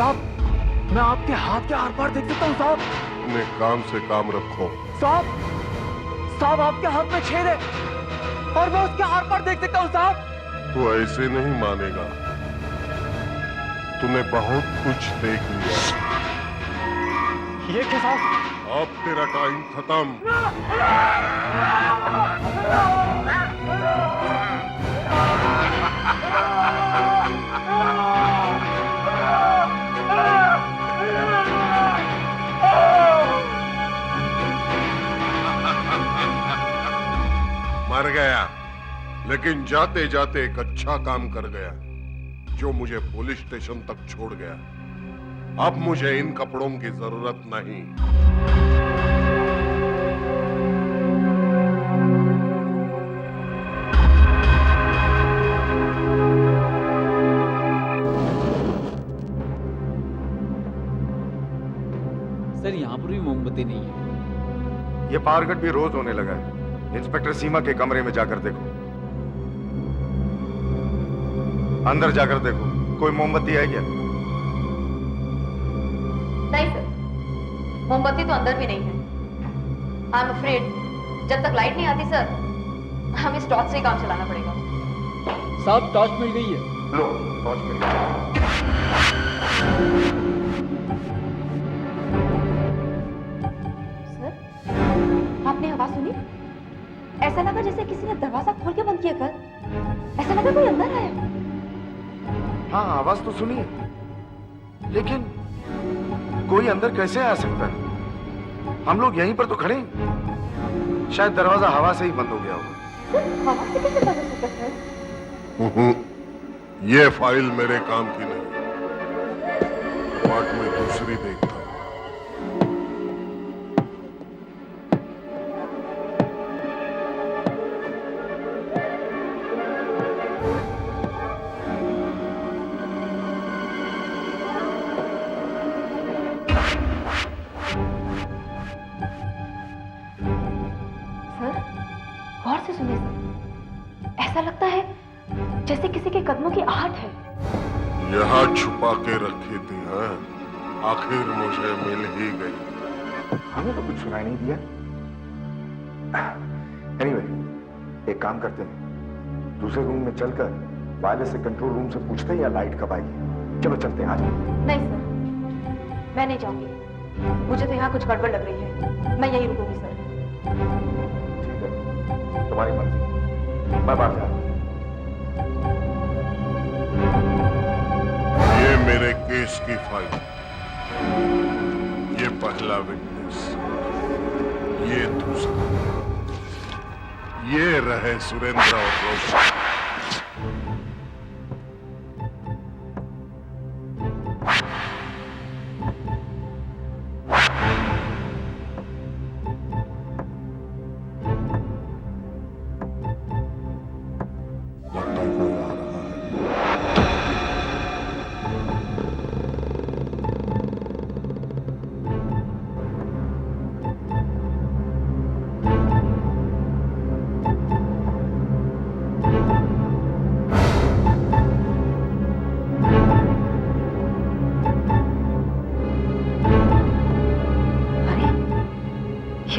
साहब, मैं आपके हाथ के आर पार देख सकता हूँ साहब। अपने काम से काम रखो। साहब आपके हाथ में छेद है और मैं उसके आर पार देख सकता हूँ साहब। तू ऐसे नहीं मानेगा, तूने बहुत कुछ देख लिया। ये क्या साहब? अब तेरा टाइम खत्म। मर गया, लेकिन जाते जाते एक अच्छा काम कर गया, जो मुझे पुलिस स्टेशन तक छोड़ गया। अब मुझे इन कपड़ों की जरूरत नहीं। सर यहाँ पर भी मोमबत्ती नहीं है। ये पावर कट भी रोज होने लगा है। इंस्पेक्टर सीमा के कमरे में जाकर देखो, अंदर जाकर देखो, कोई मोमबत्ती है क्या? नहीं सर, मोमबत्ती तो अंदर भी नहीं है। आई एम अफ्रेड जब तक लाइट नहीं आती सर, हमें इस टॉर्च से ही काम चलाना पड़ेगा। साहब टॉर्च मिल गई है। लो, टॉर्च मिल गई। सर, आपने आवाज सुनी? ऐसा लगा जैसे किसी ने दरवाजा खोल के बंद किया कर। ऐसा लगा कोई अंदर आया। हाँ, आवाज तो सुनी है, लेकिन कोई अंदर कैसे आ सकता है? हम लोग यहीं पर तो खड़े हैं। शायद दरवाजा हवा से ही बंद हो गया होगा। हवा से कैसे बंद हो सकता है? ये फाइल मेरे काम की नहीं, पार्ट में दूसरी देखता हूं। गौर से सुनिए सर, ऐसा लगता है जैसे किसी के कदमों की आहट है। यहाँ छुपा के रखी थी, हाँ? आखिर मुझे मिल ही गई। हमें तो कुछ सुनाई नहीं दिया। एनीवे, एक काम करते हैं, दूसरे रूम में चलकर वायरलेस से कंट्रोल रूम से पूछते हैं या लाइट कब आएगी। चलो चलते हैं, आ जाओ। नहीं सर, मैं नहीं जाऊंगी। मुझे तो यहाँ कुछ गड़बड़ लग रही है। मैं यहीं रुकूंगी सर। तुम्हारी मर्जी, मैं बाहर जा रहा हूं। ये मेरे केस की फाइल, ये पहला विटनेस, ये दूसरा, ये रहे सुरेंद्र और रोशन।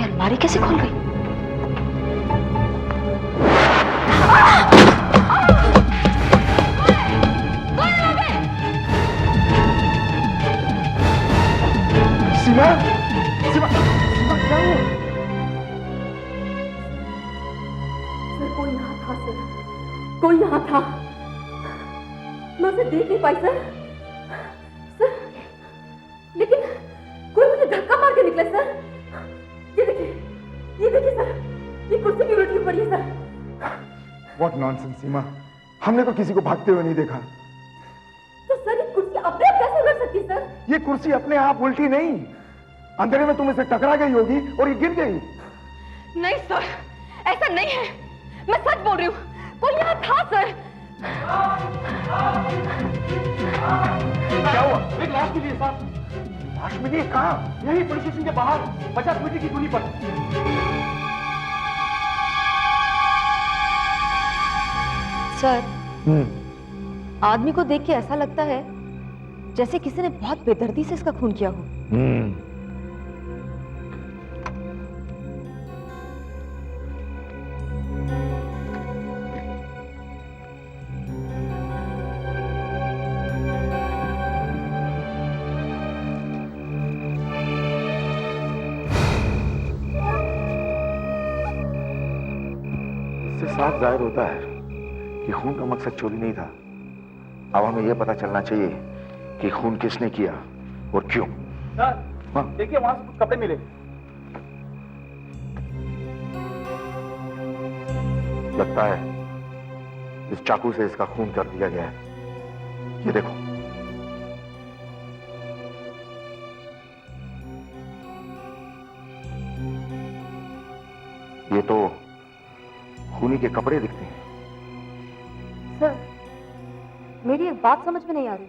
अलमारी कैसे खोल गई? सीमा, सीमा, सीमा क्या हुआ? सर कोई यहाँ था सर, कोई यहाँ था। मैं उसे देख नहीं पाई सर। सर, लेकिन कोई मुझे धक्का मार के निकला सर। ये देखिए सर, ये कुर्सी भी उलटी पड़ी है सर। What nonsense, सीमा, हमने तो किसी को भागते हुए नहीं देखा। तो सर ये कुर्सी अपने आप कैसे उलट सकती सर? ये कुर्सी अपने आप उल्टी नहीं, अंधेरे में तुम इसे टकरा गई होगी और ये गिर गई। नहीं सर, ऐसा नहीं है, मैं सच बोल रही हूँ। कोई यहाँ था सर। क्या हुआ? एक लाश मिली है साहब। लाश मिली है कहाँ? यही पुलिस स्टेशन के बाहर 50 मीटर की दूरी पर। सर, आदमी को देख के ऐसा लगता है जैसे किसी ने बहुत बेदर्दी से इसका खून किया हो। इससे साफ जाहिर होता है कि खून का मकसद चोरी नहीं था। अब हमें यह पता चलना चाहिए कि खून किसने किया और क्यों। सर देखिए वहां से कुछ कपड़े मिले। लगता है इस चाकू से इसका खून कर दिया गया है। ये देखो। ये तो खूनी के कपड़े दिखते हैं। सर मेरी एक बात समझ में नहीं आ रही।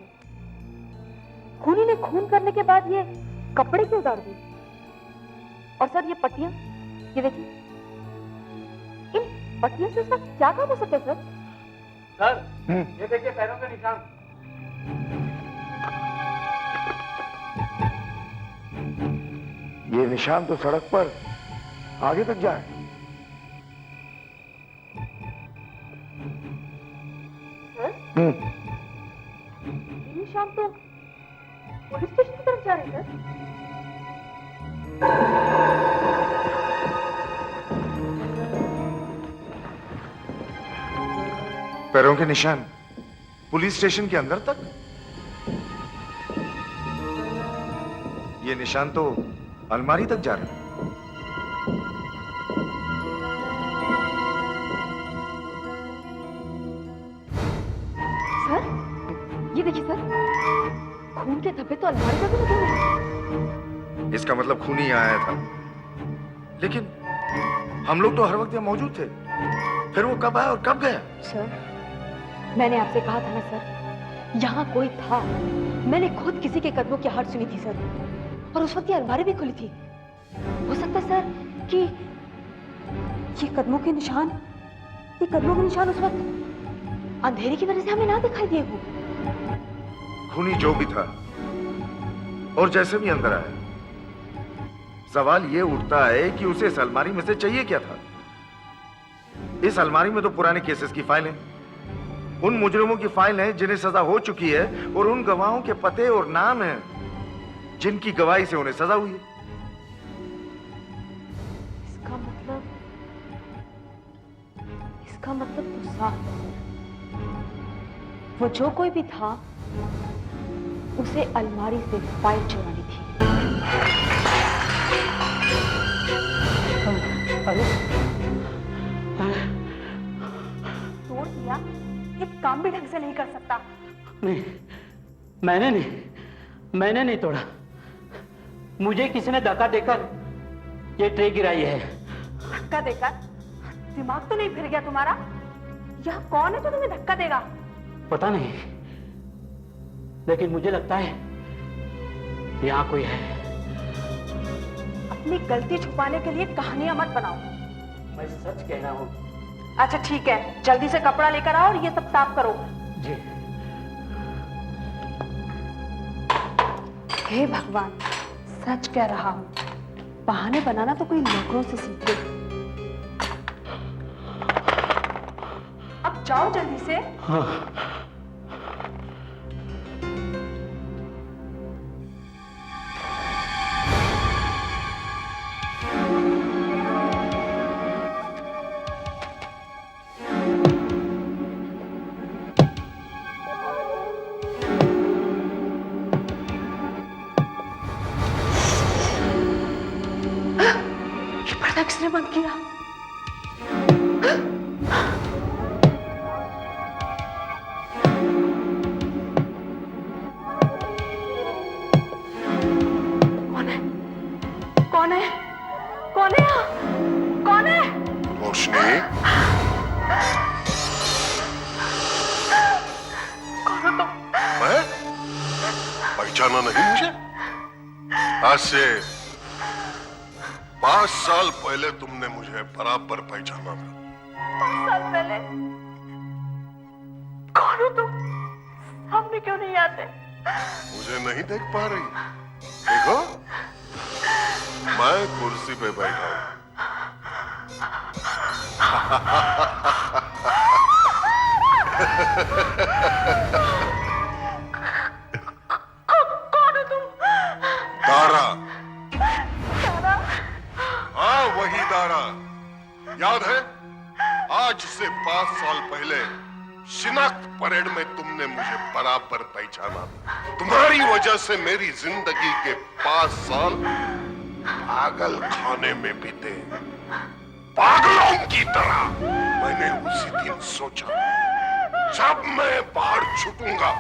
खूनी ने खून करने के बाद ये कपड़े क्यों उतार दिए? और सर ये पट्टियां, ये देखिए, इन पट्टियों से उसका क्या काम हो सकता है सर? सर ये देखिए पैरों के निशान। ये निशान तो सड़क पर आगे तक जाए। सर ये निशान तो पुलिस स्टेशन की तरफ जा रहे हैं सर। पैरों के निशान पुलिस स्टेशन के अंदर तक? ये निशान तो अलमारी तक जा रहे हैं। सर ये देखिए सर, खून के धब्बे तो अलमारी पर भी लगे हुए हैं। इसका मतलब खूनी यहाँ आया था, लेकिन हम लोग तो हर वक्त यहाँ मौजूद थे। फिर वो कब आया और कब गया? सर मैंने आपसे कहा था ना सर, यहाँ कोई था। मैंने खुद किसी के कदमों की आहट सुनी थी सर, और उस वक्त ये अलमारी भी खुली थी। हो सकता है सर कि ये कदमों के निशान उस वक्त अंधेरे की वजह से हमें ना दिखाई दिए हो। खूनी जो भी था और जैसे भी अंदर आया, सवाल ये उठता है कि उसे इस अलमारी में से चाहिए क्या था। इस अलमारी में तो पुराने केसेस की फाइल है, उन मुजरिमों की फाइल है जिन्हें सजा हो चुकी है, और उन गवाहों के पते और नाम हैं जिनकी गवाही से उन्हें सजा हुई है। इसका मतलब तो साफ है, वो जो कोई भी था उसे अलमारी से फाइल चुरानी थी। तोड़ दिया, एक काम भी ढंग से नहीं कर सकता। नहीं, मैंने नहीं तोड़ा। मुझे किसी ने धक्का देकर ये ट्रे गिराई है। धक्का देकर? दिमाग तो नहीं फिर गया तुम्हारा? यह कौन है जो तुम्हें धक्का देगा? पता नहीं, लेकिन मुझे लगता है यहाँ कोई है। अपनी गलती छुपाने के लिए कहानियां मत बनाओ। मैं सच कह रहा हूँ। अच्छा ठीक है, जल्दी से कपड़ा लेकर आओ और ये सब साफ करो। जी। हे भगवान, सच कह रहा हूँ, बहाने बनाना तो कोई नौकरों से सीखे। अब जाओ जल्दी से। हाँ। किसने बंद किया? कौन है? कौन है? कौन है यहाँ? कौन है? रोशनी, कौन हो तुम? मैं? पहचाना नहीं मुझे? आज से 5 साल पहले तुमने मुझे बराबर पहचाना था। 5 साल पहले? कौन हो तुम? सामने क्यों नहीं आते? मुझे नहीं देख पा रही? देखो, मैं कुर्सी पे बैठा हूं। कौन हो तुम? दारा। हाँ, वही दारा। याद है, आज से 5 साल पहले शिनाख्त परेड में तुमने मुझे बराबर पहचाना। तुम्हारी वजह से मेरी जिंदगी के 5 साल पागल खाने में बीते, पागलों की तरह। मैंने उसी दिन सोचा, जब मैं बाहर छूटूंगा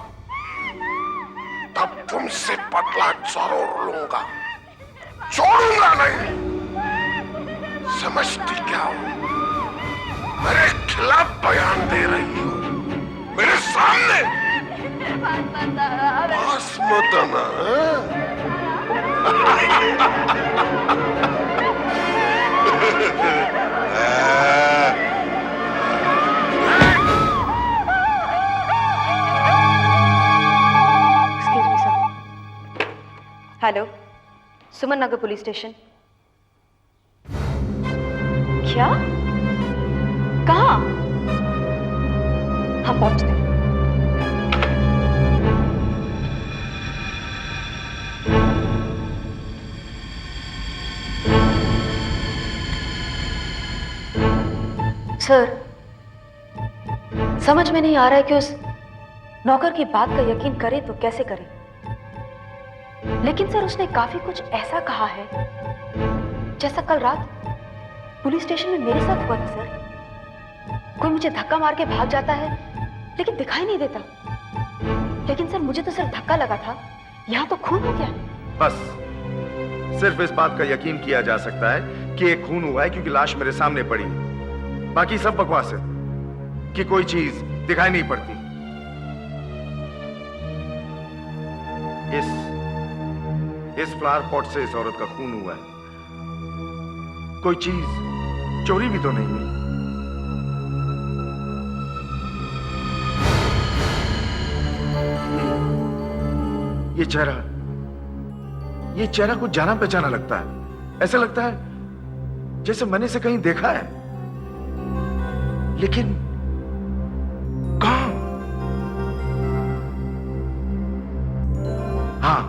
तब तुमसे बदला जरूर लूंगा, छोड़ूंगा नहीं। समझती क्या हो? मेरे खिलाफ बयान दे रही हो मेरे सामने? पास मत आना। Excuse me sir. Hello, Suman Nagar police station. क्या? कहाँ? हम पहुंचते हैं। सर, समझ में नहीं आ रहा है कि उस नौकर की बात का यकीन करें तो कैसे करें। लेकिन सर, उसने काफी कुछ ऐसा कहा है जैसा कल रात पुलिस स्टेशन में मेरे साथ हुआ था सर। कोई मुझे धक्का मार के भाग जाता है लेकिन दिखाई नहीं देता। लेकिन सर, मुझे तो सिर्फ धक्का लगा था, यहां तो खून हो गया। बस सिर्फ इस बात का यकीन किया जा सकता है कि एक खून हुआ है क्योंकि लाश मेरे सामने पड़ी। बाकी सब बकवास है कि कोई चीज दिखाई नहीं पड़ती। इस फ्लावर पॉट से इस औरत का खून हुआ है। कोई चीज चोरी भी तो नहीं हुई। ये चेहरा कुछ जाना पहचाना लगता है। ऐसा लगता है जैसे मैंने इसे कहीं देखा है, लेकिन कहां? हाँ,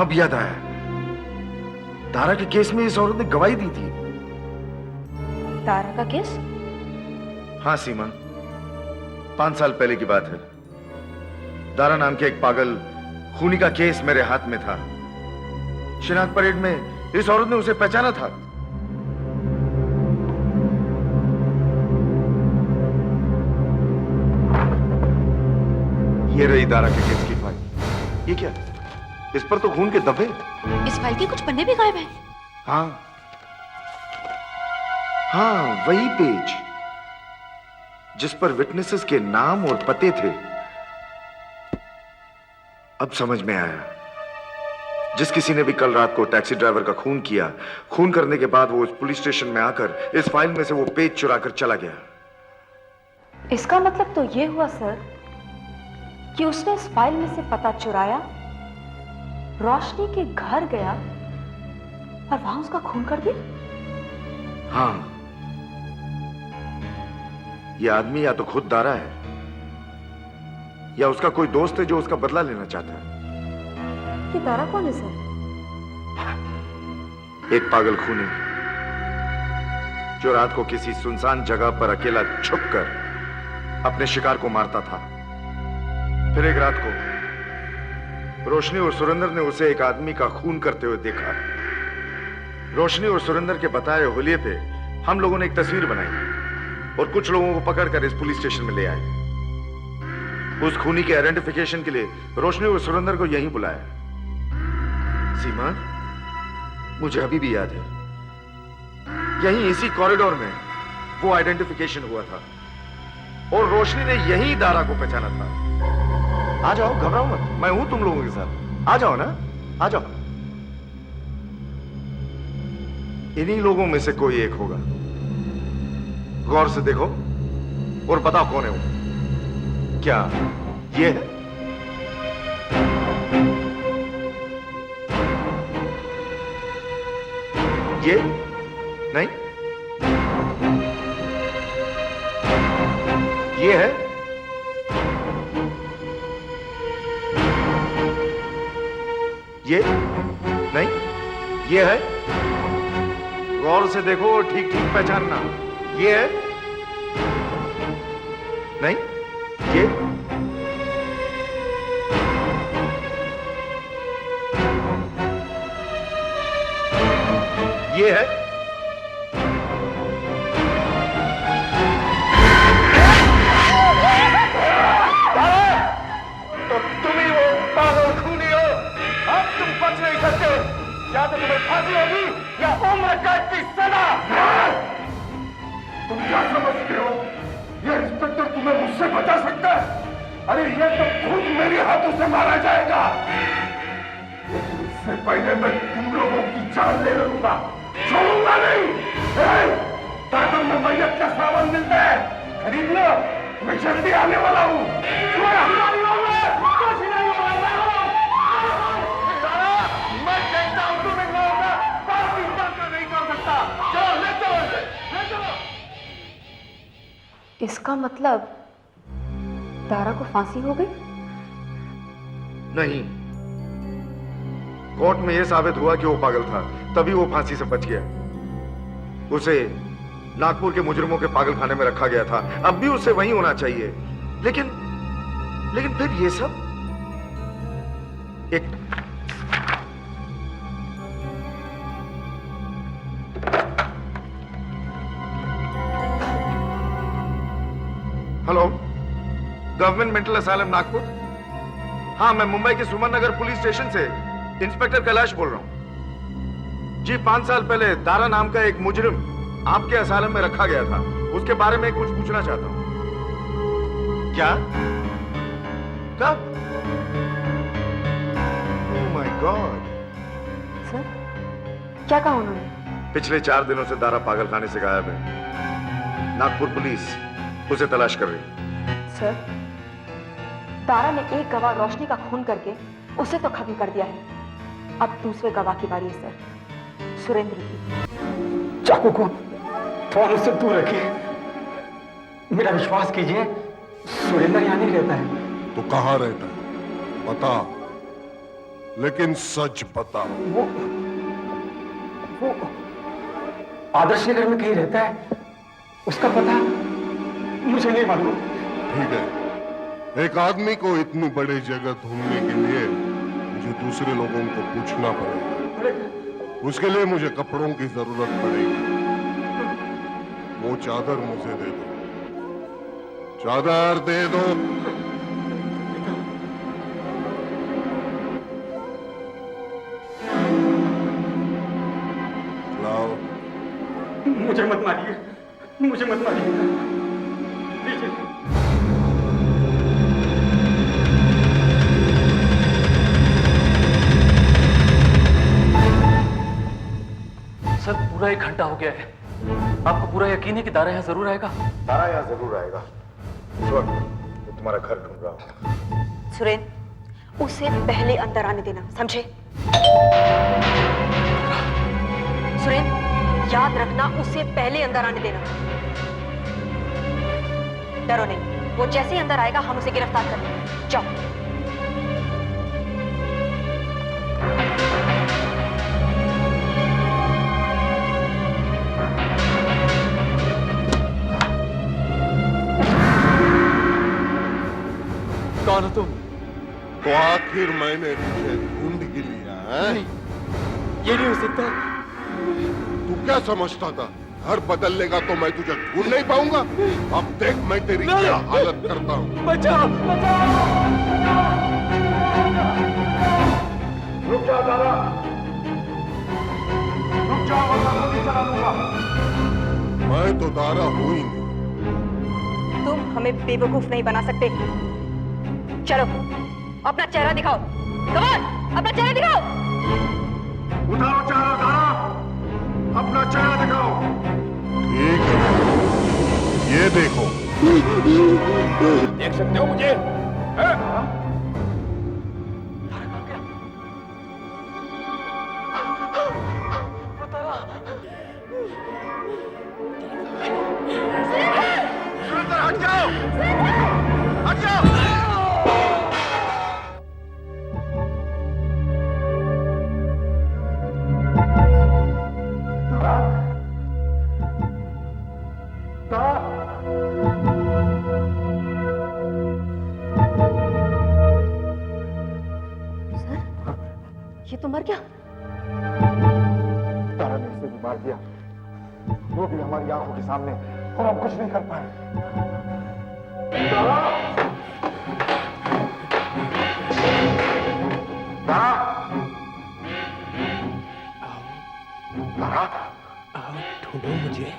अब याद आया। तारा के केस में इस औरत ने गवाही दी थी। तारा का केस? हाँ सीमा, 5 साल पहले की बात है। दारा नाम के एक पागल खूनी का केस मेरे हाथ में था। शिनाख्त परेड में इस औरत ने उसे पहचाना था। ये रही दारा के केस की फाइल। ये क्या? इस पर तो खून के धब्बे। इस फाइल के कुछ पन्ने भी गायब हैं। हाँ, वही पेज जिस पर विटनेसेस के नाम और पते थे। अब समझ में आया। जिस किसी ने भी कल रात को टैक्सी ड्राइवर का खून किया, खून करने के बाद वो उस पुलिस स्टेशन में आकर इस फाइल में से वो पेज चुराकर चला गया। इसका मतलब तो ये हुआ सर कि उसने इस फाइल में से पता चुराया, रोशनी के घर गया और वहां उसका खून कर दिया। हाँ, ये आदमी या तो खुद दारा है या उसका कोई दोस्त है जो उसका बदला लेना चाहता है। ये दारा कौन है सर? एक पागल खूनी जो रात को किसी सुनसान जगह पर अकेला छुपकर अपने शिकार को मारता था। फिर एक रात को रोशनी और सुरेंद्र ने उसे एक आदमी का खून करते हुए देखा। रोशनी और सुरेंद्र के बताए हुलिये पे हम लोगों ने एक तस्वीर बनाई और कुछ लोगों को पकड़कर इस पुलिस स्टेशन में ले आए। उस खूनी के आइडेंटिफिकेशन के लिए रोशनी और सुरेंद्र को यहीं बुलाया। सीमा, मुझे अभी भी याद है, यहीं इसी कॉरिडोर में वो आइडेंटिफिकेशन हुआ था और रोशनी ने यहीं दारा को पहचाना था। आ जाओ, घबराओ मत, मैं हूं तुम लोगों के साथ। आ जाओ ना, आ जाओ। इन्हीं लोगों में से कोई एक होगा। गौर से देखो और बताओ कौन है वो। क्या ये है? ये नहीं, ये है, ये नहीं, ये है। गौर से देखो और ठीक ठीक पहचानना। ये है नहीं, ये है। तो तुम ही वो पागल खूनी हो। अब तुम बच नहीं सकते। या तो तुम्हें फांसी होगी या उम्र कैद की सजा। तुम क्या समझते हो ये इंस्पेक्टर तुम्हें मुझसे बचा सकता है? अरे ये तो खुद मेरे हाथों से मारा जाएगा। लेकिन इससे पहले मैं तुम लोगों की जान ले लूंगा, छोड़ूंगा नहीं। ताकत में मैयत का सामान मिलता है, खरीद लो। मैं जल्दी आने वाला हूँ। मैं कहता हूँ तुम इन लोगों का बात नहीं कर सकता। चलो ले चलो, ले चलो। इसका मतलब दारा को फांसी हो गई? नहीं, कोर्ट में यह साबित हुआ कि वो पागल था, तभी वो फांसी से बच गया। उसे नागपुर के मुजरिमों के पागल खाने में रखा गया था। अब भी उसे वहीं होना चाहिए। लेकिन फिर ये सब एक hello, government mental asylum Nagpur. हाँ, मैं मुंबई के सुमन नगर पुलिस स्टेशन से इंस्पेक्टर कैलाश बोल रहा हूं। जी, 5 साल पहले दारा नाम का एक मुजरिम आपके असाइलम में रखा गया था। उसके बारे में कुछ पूछना चाहता हूं। क्या? कब? Oh my God. सर, क्या कहा उन्होंने? पिछले 4 दिनों से दारा पागल खाने से गायब है। नागपुर पुलिस उसे तलाश कर रही। सर, दारा ने एक गवाह रोशनी का खून करके उसे तो खत्म कर दिया है। अब दूसरे गवाह की बारी है सर, सुरेंद्र की। चाकू को थोड़ा मुझसे दूर रखिए। मेरा विश्वास कीजिए, सुरेंद्र यहाँ नहीं रहता है। तो कहाँ रहता है? बता, लेकिन सच बता। वो आदर्श नगर में कहीं रहता है। उसका पता मुझे नहीं मालूम। ठीक है, एक आदमी को इतनी बड़ी जगह ढूंढने के लिए मुझे दूसरे लोगों को पूछना पड़ेगा। उसके लिए मुझे कपड़ों की जरूरत पड़ेगी। वो चादर मुझे दे दो। चादर दे दो। लाओ। मुझे मत मारिए, मुझे मत मारिए। सर, पूरा 1 घंटा हो गया है। आपको पूरा यकीन है कि दारा यहाँ जरूर आएगा? दारा यहाँ जरूर आएगा। इस वक्त वो तुम्हारा घर ढूंढ रहा हूँ। सुरेंद्र, उसे पहले अंदर आने देना, समझे? सुरेंद्र, याद रखना, उसे पहले अंदर आने देना। डरो नहीं, वो जैसे ही अंदर आएगा हम उसे गिरफ्तार कर लेंगे। जाओ। कौन हो तुम? तो आखिर मैंने तुझे ढूंढ ही लिया है? ये नहीं हो सकता। तू क्या समझता था घर बदल लेगा तो मैं तुझे ढूंढ नहीं पाऊंगा? अब देख मैं तेरी क्या हालत करता हूँ। बचाओ, बचाओ। रुक जा दारा, रुक जा वरना गोली चला दूंगा। मैं तो दारा हूं ही नहीं। तुम हमें बेवकूफ नहीं बना सकते। चलो, अपना चेहरा दिखाओ। कमान, अपना चेहरा दिखाओ। उठाओ चेहरा दारा, अपना चेहरा दिखाओ। ठीक है, ये देखो। देख सकते हो मुझे? तो मर गया। तारा ने उसे भी मार दिया, वो भी हमारी आंखों के सामने, और हम कुछ नहीं कर पाए। तारा! तारा! तारा! ढूंढो मुझे।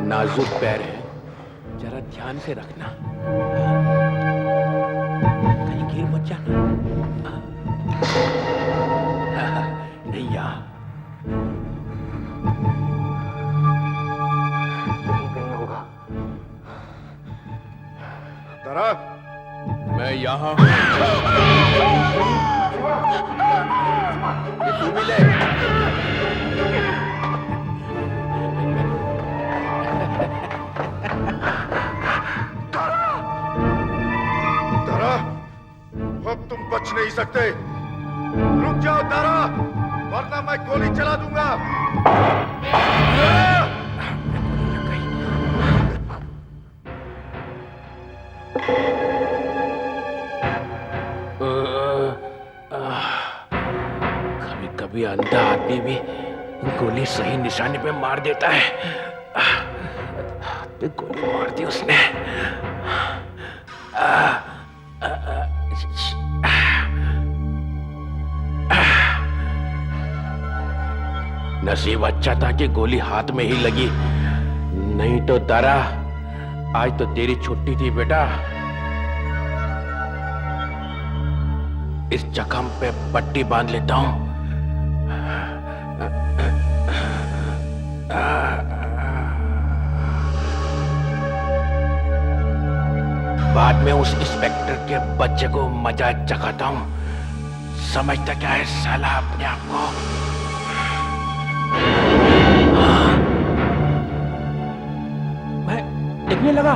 नाजुक पैर है, जरा ध्यान से रखना, कहीं गिर मत जाना। नहीं यहाँ नहीं होगा। तारा, मैं यहाँ हूँ। ये तू भी ले। तारा, अब तुम बच नहीं सकते। रुक जाओ तारा, वरना मैं गोली चला दूंगा। कभी कभी अंधा आदमी भी गोली सही निशाने पे मार देता है। तो गोली मार दी उसने। नसीब अच्छा था कि गोली हाथ में ही लगी, नहीं तो तारा आज तो तेरी छुट्टी थी बेटा। इस जख्म पे पट्टी बांध लेता हूं। बाद में उस इंस्पेक्टर के बच्चे को मजा चखाता हूं। समझता क्या है साला अपने आप को? मैं देखने लगा,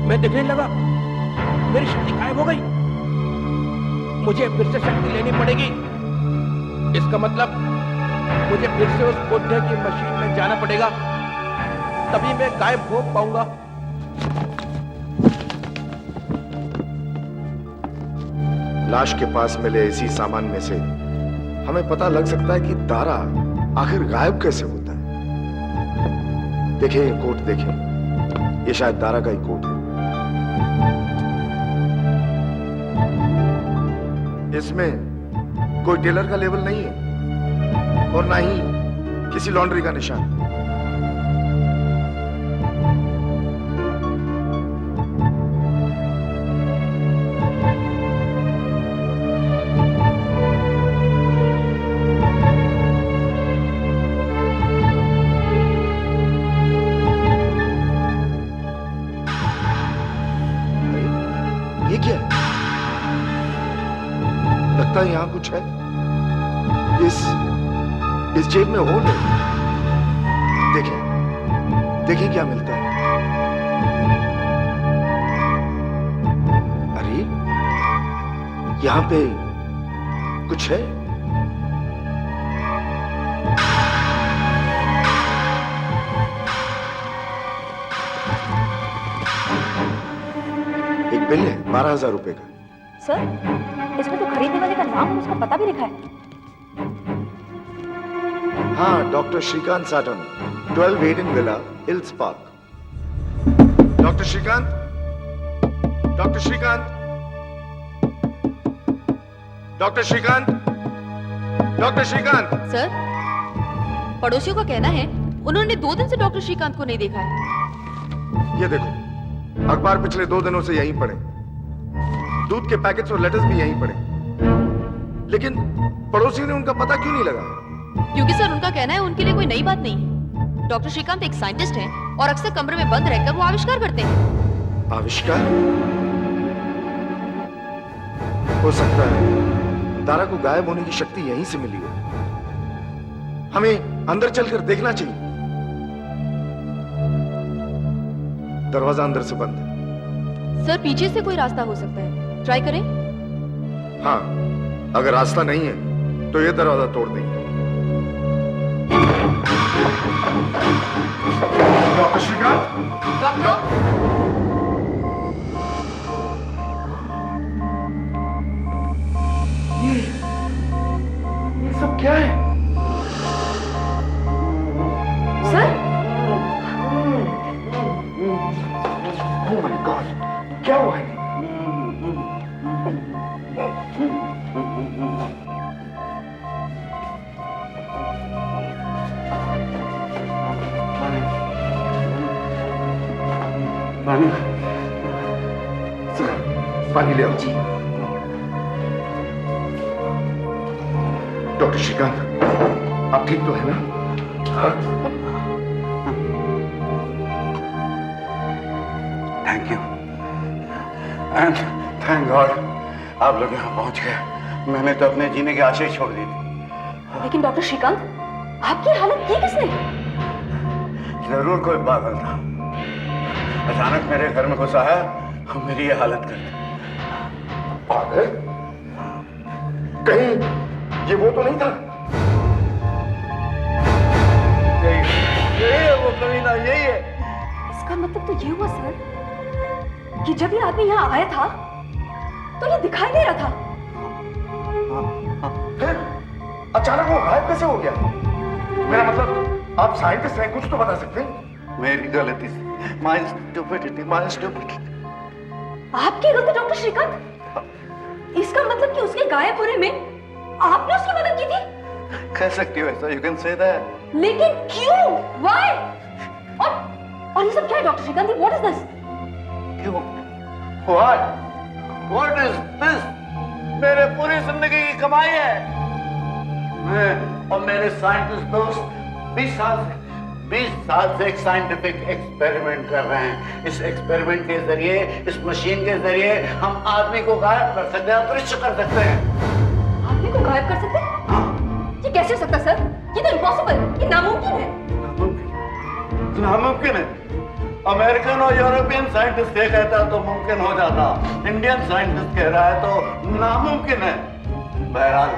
मैं देखने लगा, मेरी शक्ति गायब हो गई। मुझे फिर से शक्ति लेनी पड़ेगी। इसका मतलब मुझे फिर से उस बुड्ढे की मशीन में जाना पड़ेगा, तभी मैं गायब हो पाऊंगा। लाश के पास मिले इसी सामान में से हमें पता लग सकता है कि तारा आखिर गायब कैसे होता है। देखें ये कोट, देखें, ये शायद तारा का ही कोट है। इसमें कोई टेलर का लेबल नहीं है और ना ही किसी लॉन्ड्री का निशान। ये क्या है? लगता है यहां कुछ है। इस जेब में होल है। देखें, देखें क्या मिलता है। अरे यहां पे कुछ है। एक बिल है 12,000 रुपए का। सर, इसमें तो खरीदने वाले का नाम और उसका पता भी लिखा है। हाँ, डॉक्टर श्रीकांत साटन, 12 Eden villa, hills park. Doctor Shrikant, doctor Shrikant, doctor Shrikant, doctor Shrikant. Sir, पड़ोसियों का कहना है उन्होंने 2 दिन से डॉक्टर श्रीकांत को नहीं देखा है। ये देखो, अखबार पिछले 2 दिनों से यहीं पड़े, दूध के पैकेट्स और लेटर्स भी यहीं पड़े, लेकिन पड़ोसियों ने उनका पता क्यों नहीं लगा? क्योंकि सर उनका कहना है उनके लिए कोई नई बात नहीं है। डॉक्टर श्रीकांत एक साइंटिस्ट हैं और अक्सर कमरे में बंद रहकर वो आविष्कार करते हैं। आविष्कार? हो सकता है तारा को गायब होने की शक्ति यहीं से मिली हो। हमें अंदर चलकर देखना चाहिए। दरवाजा अंदर से बंद है। सर, पीछे से कोई रास्ता हो सकता है, ट्राई करें। हाँ, अगर रास्ता नहीं है तो ये दरवाजा तोड़ देंगे। डॉक्टर श्रीकांत, ये सब क्या है? सर ओह माय गॉड, क्या हुआ है? पानी, पानी ले आओ। डॉक्टर श्रीकांत, आप ठीक तो है ना? Thank you and thank God आप लोग यहाँ पहुंच गए। मैंने तो अपने जीने की आशा ही छोड़ दी थी। लेकिन डॉक्टर श्रीकांत, आपकी हालत की किसने? जरूर कोई पागल था, अचानक मेरे घर में घुसा है और मेरी ये हालत कर दी। पागल? कहीं ये वो तो नहीं था? यही है वो कमीना, यही है। इसका मतलब तो ये हुआ सर कि जब ये आदमी यहाँ आया था तो ये दिखाई दे रहा था। फिर अचानक वो गायब कैसे हो गया? मेरा मतलब आप साइंटिस्ट हैं, कुछ तो बता सकते हैं? मेरी गलती से, my stupidity, my stupidity। आपकी गलती डॉक्टर श्रीकांत? इसका मतलब कि उसके गायब होने में आपने उसकी मदद की थी? कह सकती हो ऐसा, यू कैन से दैट। लेकिन क्यों? Why? और ये सब क्या है doctor Shrikant? What is this? क्यों? What is this? मेरे पूरी जिंदगी की कमाई है। मैं और मेरे साइंटिस्ट दोस्त 20 साल से एक साइंटिफिक एक्सपेरिमेंट कर रहे हैं। इस एक्सपेरिमेंट के जरिए, इस मशीन के जरिए हम आदमी को गायब कर सकते हैं, अदृश्य कर सकते हैं। आदमी को गायब कर सकते हैं? हाँ। ये कैसे हो सकता है सर? ये तो इम्पॉसिबल, ये नामुमकिन है। नामुमकिन है। अमेरिकन और यूरोपियन साइंटिस्ट ये कहता है तो मुमकिन हो जाता, इंडियन साइंटिस्ट कह रहा है तो नामुमकिन है। बहरहाल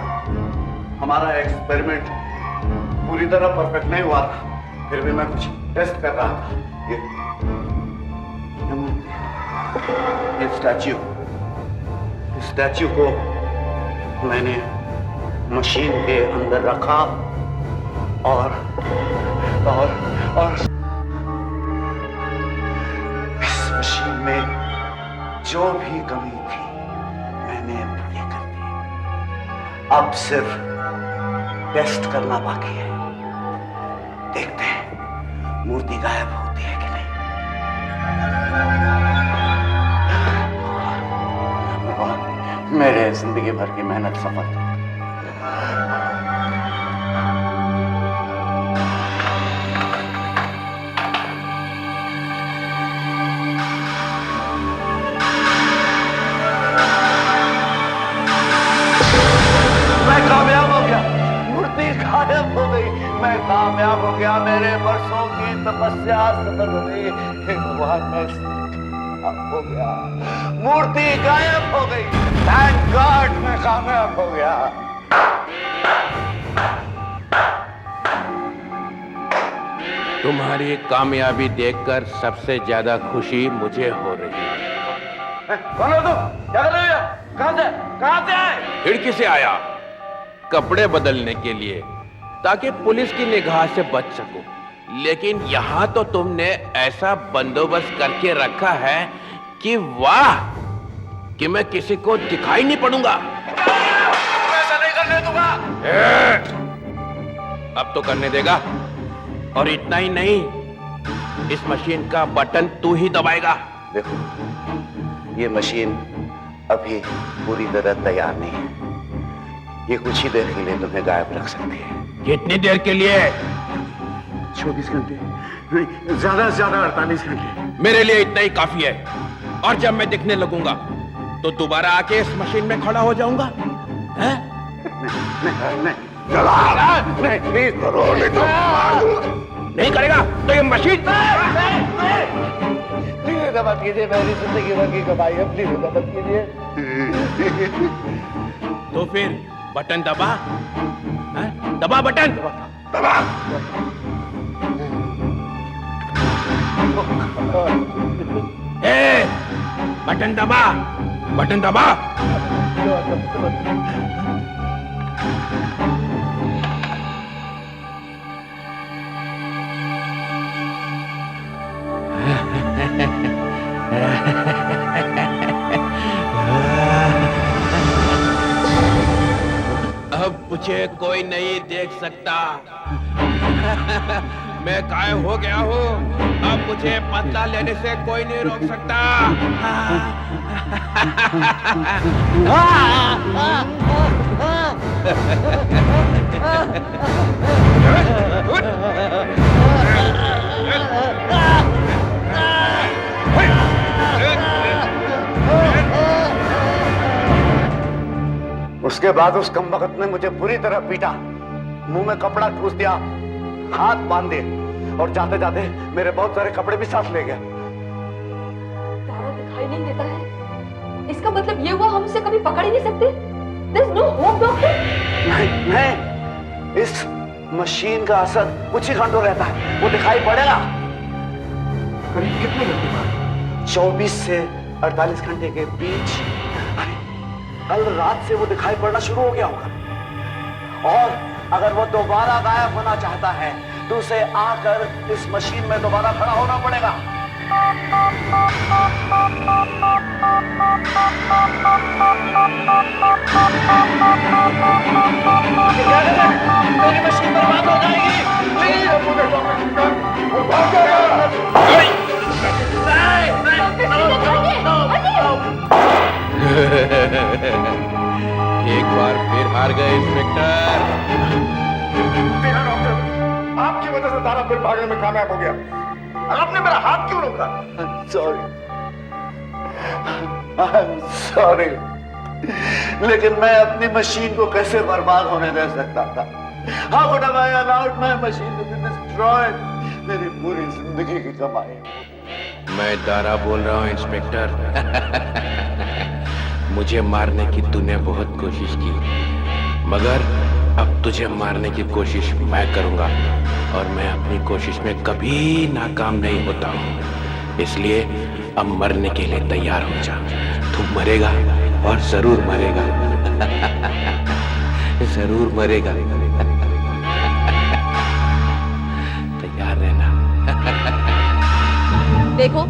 हमारा एक्सपेरिमेंट पूरी तरह परफेक्ट नहीं हुआ था, फिर भी मैं कुछ टेस्ट कर रहा था। ये स्टैच्यू को मैंने मशीन के अंदर रखा और इस मशीन में जो भी कमी थी मैंने पूरी कर दी। अब सिर्फ टेस्ट करना बाकी है। देखते हैं मूर्ति गायब होती है कि नहीं। भगवान, मेरे जिंदगी भर की मेहनत सफल हो। मैं कामयाब हो गया, मूर्ति गायब हो गई। मैं कामयाब हो गया, मेरे बरसों की तपस्या सफल हो गई। भगवान, मैं कामयाब हो गया, मूर्ति गायब हो गई। थैंक गॉड, मैं कामयाब हो गया। तुम्हारी कामयाबी देखकर सबसे ज्यादा खुशी मुझे हो रही है। कौन हो तुम? क्या कर रहे हो? कहां से आए? खिड़की से आया, कपड़े बदलने के लिए, ताकि पुलिस की निगाह से बच सकूं। लेकिन यहां तो तुमने ऐसा बंदोबस्त करके रखा है कि वाह, कि मैं किसी को दिखाई नहीं पड़ूंगा। ऐसा नहीं करने दूंगा। अब तो करने देगा। और इतना ही नहीं, इस मशीन का बटन तू ही दबाएगा। देखो, ये मशीन अभी पूरी तरह तैयार नहीं है। ये कुछ ही देर के लिए तुम्हें गायब रख सकती है। कितनी देर के लिए? 24 घंटे, नहीं, ज्यादा से ज्यादा 48 घंटे। मेरे लिए इतना ही काफी है। और जब मैं दिखने लगूंगा तो दोबारा आके इस मशीन में खड़ा हो जाऊंगा। हैं? नहीं, प्लीज करो, नहीं करेगा तो ये मशीन। प्लीज मत कीजिए, मेरी जिंदगी भर की कमाई है, प्लीज मत कीजिए। तो फिर बटन दबा। हैं? दबा बटन, दबा। ए, बटन दबा, बटन दबा। अब मुझे कोई नहीं देख सकता। मैं गायब हो गया हूँ। अब मुझे बदला लेने से कोई नहीं रोक सकता। उसके बाद उस कमबख्त ने मुझे बुरी तरह पीटा, मुंह में कपड़ा ठूस दिया, हाथ बांध दिए और जाते जाते मेरे बहुत सारे कपड़े भी साथ ले गया। तारा दिखाई नहीं देता है, इसका मतलब ये हुआ हम उसे कभी पकड़ ही नहीं सकते। There's no hope, doctor. नहीं, इस मशीन का असर कुछ ही घंटों रहता है, वो दिखाई पड़ेगा। करीब कितने घंटे बाद? 24 से 48 घंटे के बीच। कल रात से वो दिखाई पड़ना शुरू हो गया होगा, और अगर वो दोबारा गायब होना चाहता है तो उसे आकर इस मशीन में दोबारा खड़ा होना पड़ेगा। मेरी मशीन बर्बाद हो जाएगी। एक बार फिर हार गए इंस्पेक्टर। डॉक्टर, आपकी वजह से तारा फिर भागने में कामयाब हो गया। आपने मेरा हाथ क्यों रोका? सॉरी, लेकिन मैं अपनी मशीन को कैसे बर्बाद होने दे सकता था? How would I allowed my machine to be destroyed? मेरी पूरी जिंदगी की कमाई। मैं दारा बोल रहा हूँ इंस्पेक्टर। मुझे मारने की तूने बहुत कोशिश की, मगर अब तुझे मारने की कोशिश मैं करूंगा, और मैं अपनी कोशिश में कभी नाकाम नहीं होता हूँ। इसलिए अब मरने के लिए तैयार हो जा। तू मरेगा और जरूर मरेगा। जरूर मरेगा। तैयार रहना। देखो,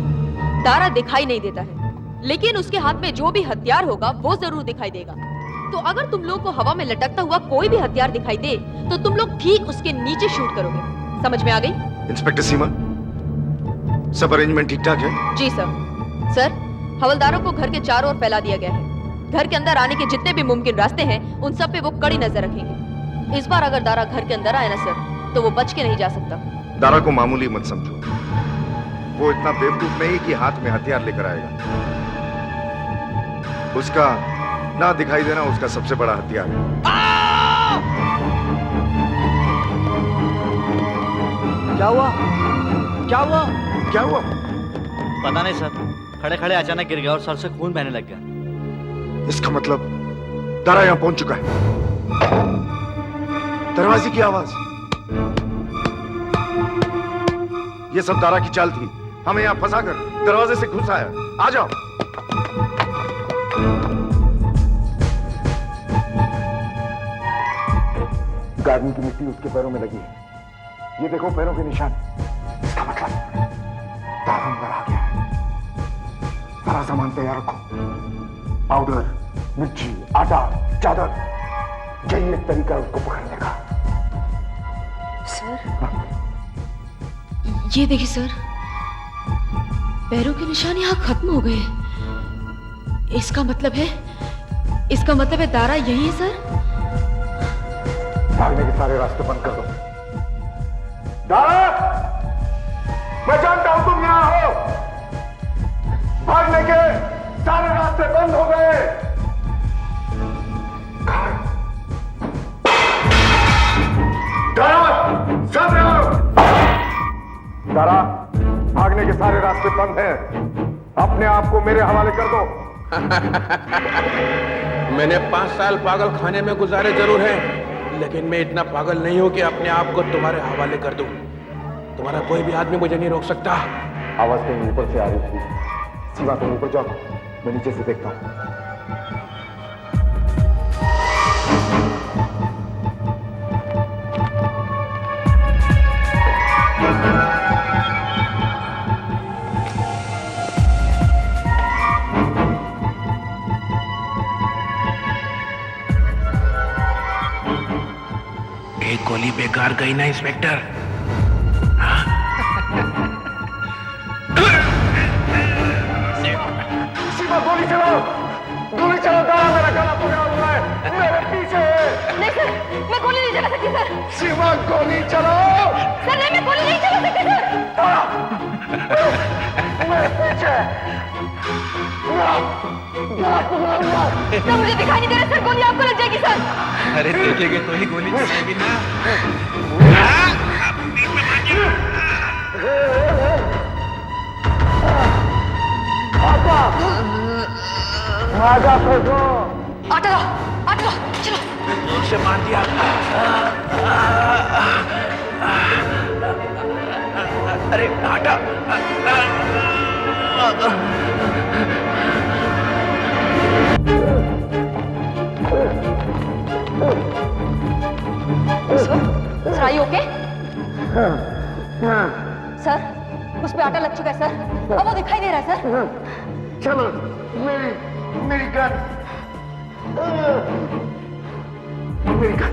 तारा दिखाई नहीं देता है, लेकिन उसके हाथ में जो भी हथियार होगा वो जरूर दिखाई देगा। तो अगर तुम लोग को हवा में लटकता हुआ कोई भी हथियार दिखाई दे तो तुम लोग ठीक उसके नीचे शूट करोगे। समझ में आ गई? इंस्पेक्टर सीमा, सब अरेंजमेंट ठीक ठाक है? जी सर। सर, हवलदारों को घर के चारों ओर फैला दिया गया है। घर के अंदर आने के जितने भी मुमकिन रास्ते हैं उन सब पे वो कड़ी नजर रखेंगे। इस बार अगर दारा घर के अंदर आए ना सर, तो वो बच के नहीं जा सकता। दारा को मामूली मत समझो, वो इतना बेवकूफ नहीं कि हाथ में हथियार लेकर आएगा। उसका ना दिखाई देना उसका सबसे बड़ा हथियार है। क्या हुआ? क्या हुआ? क्या हुआ? पता नहीं सर, खड़े खड़े अचानक गिर गया और सर से खून बहने लग गया। इसका मतलब दारा यहां पहुंच चुका है। दरवाजे की आवाज, ये सब दारा की चाल थी। हमें यहां फंसाकर दरवाजे से घुस आया। आ जाओ। गार्डन की मिट्टी उसके पैरों में लगी है। ये देखो पैरों के निशान। इसका मतलब दारा अंदर आ गया है। सारा सामान तैयार रखो, पाउडर, मिर्ची, आटा, चादर। यही एक तरीका है उसको पकड़ने का। सर, ये देखिए सर, पैरों के निशान यहाँ खत्म हो गए। इसका मतलब है दारा यही है सर। भागने के सारे रास्ते बंद कर दो। दारा, मैं जानता हूं तुम यहां हो। भागने के सारे रास्ते बंद हो गए। दारा, सब रहो। दारा, भागने के सारे रास्ते बंद हैं। अपने आप को मेरे हवाले कर दो। मैंने 5 साल पागल खाने में गुजारे जरूर हैं, लेकिन मैं इतना पागल नहीं हूं कि अपने आप को तुम्हारे हवाले कर दूं। तुम्हारा कोई भी आदमी मुझे नहीं रोक सकता। आवाज कहीं ऊपर से आ रही थी। सीमा तुम ऊपर जाओ, मैं नीचे से देखता हूं। एक गोली बेकार गई ना इंस्पेक्टर। सीमा गोली चलाओ, गोली चलाओ। दारा मेरा गला पकड़ा हुआ है, मेरे पीछे है। नहीं सर, मैं गोली नहीं चला सकती सर। सीमा गोली चलाओ। सर नहीं, मैं गोली नहीं चला सकती सर। मेरे पीछे सर मुझे दिखाई नहीं दे रहा सर, गोली आपको लग जाएगी सर। अरे देखेंगे तो ही गोली चलाएगी ना। आटा लो, चलो। जोर से मार दिया। अरे हटा। Sir I okay? सर उस पे आटा लग चुका है सर, अब वो दिखाई दे रहा है सर। चलो, मेरी गन, मेरी गन।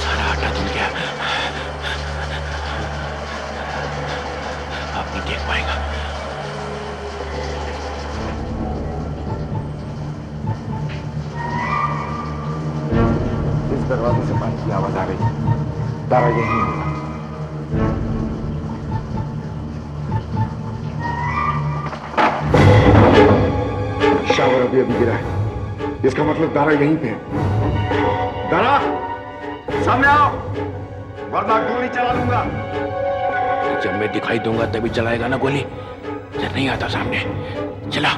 सारा आटा धुल गया, अब नहीं देख पाएगा। इस दरवाजे से पानी की आवाज आ रही है। दारा यही होगा। शावर अभी गिरा है, इसका मतलब दारा यहीं पे है। दारा सामने आओ, वरना गोली चला दूंगा। जब मैं दिखाई दूंगा तभी चलाएगा ना गोली। जब नहीं आता सामने चला।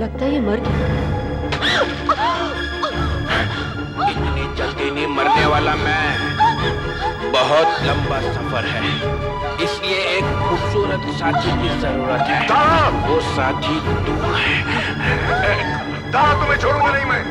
लगता है ये मर गया। इतनी जल्दी नहीं मरने वाला मैं। बहुत लंबा सफर है, इसलिए एक खूबसूरत साथी की जरूरत है। वो साथी तू है। दारा तुम्हें छोड़ूंगा नहीं मैं।